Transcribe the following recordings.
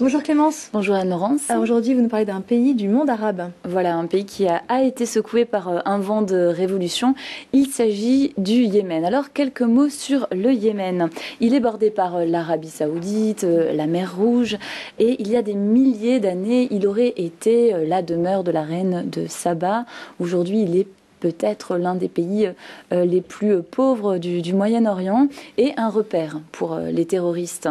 Bonjour Clémence. Bonjour Anne-Laurence. Alors aujourd'hui, vous nous parlez d'un pays du monde arabe. Voilà, un pays qui a été secoué par un vent de révolution. Il s'agit du Yémen. Alors, quelques mots sur le Yémen. Il est bordé par l'Arabie Saoudite, la mer Rouge, et il y a des milliers d'années, il aurait été la demeure de la reine de Saba. Aujourd'hui, il est peut-être l'un des pays les plus pauvres du Moyen-Orient et un repère pour les terroristes.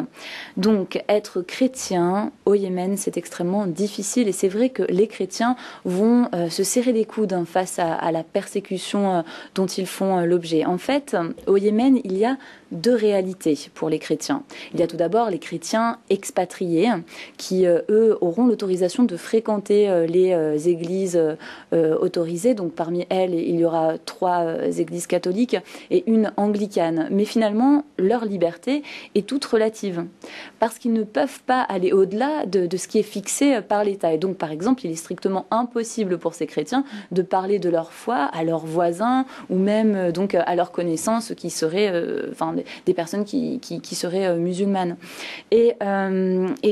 Donc, être chrétien au Yémen, c'est extrêmement difficile et c'est vrai que les chrétiens vont se serrer les coudes face à la persécution dont ils font l'objet. En fait, au Yémen, il y a deux réalités pour les chrétiens. Il y a tout d'abord les chrétiens expatriés qui, eux, auront l'autorisation de fréquenter les églises autorisées. Donc, parmi elles, il y aura 3 églises catholiques et une anglicane. Mais finalement, leur liberté est toute relative parce qu'ils ne peuvent pas aller au-delà de ce qui est fixé par l'État. Et donc, par exemple, il est strictement impossible pour ces chrétiens de parler de leur foi à leurs voisins ou même donc à leurs connaissances qui seraient, des personnes qui seraient musulmanes. Et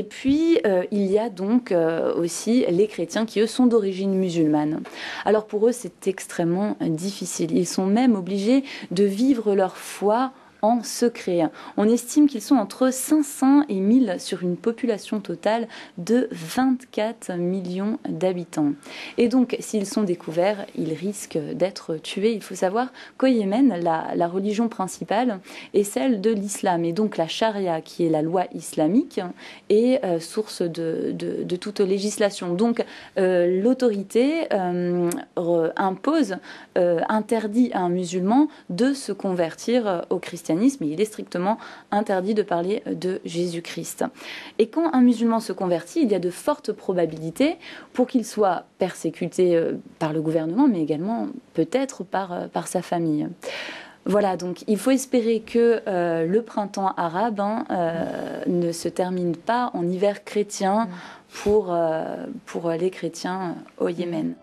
puis, il y a donc aussi les chrétiens qui, eux, sont d'origine musulmane. Alors, pour eux, c'est extrêmement difficile. Ils sont même obligés de vivre leur foi en secret. On estime qu'ils sont entre 500 et 1000 sur une population totale de 24 millions d'habitants. Et donc, s'ils sont découverts, ils risquent d'être tués. Il faut savoir qu'au Yémen, la religion principale est celle de l'islam. Et donc, la charia, qui est la loi islamique, est source de toute législation. Donc, l'autorité interdit à un musulman de se convertir au christianisme. Et il est strictement interdit de parler de Jésus-Christ. Et quand un musulman se convertit, il y a de fortes probabilités pour qu'il soit persécuté par le gouvernement, mais également peut-être par sa famille. Voilà, donc il faut espérer que le printemps arabe ne se termine pas en hiver chrétien pour les chrétiens au Yémen.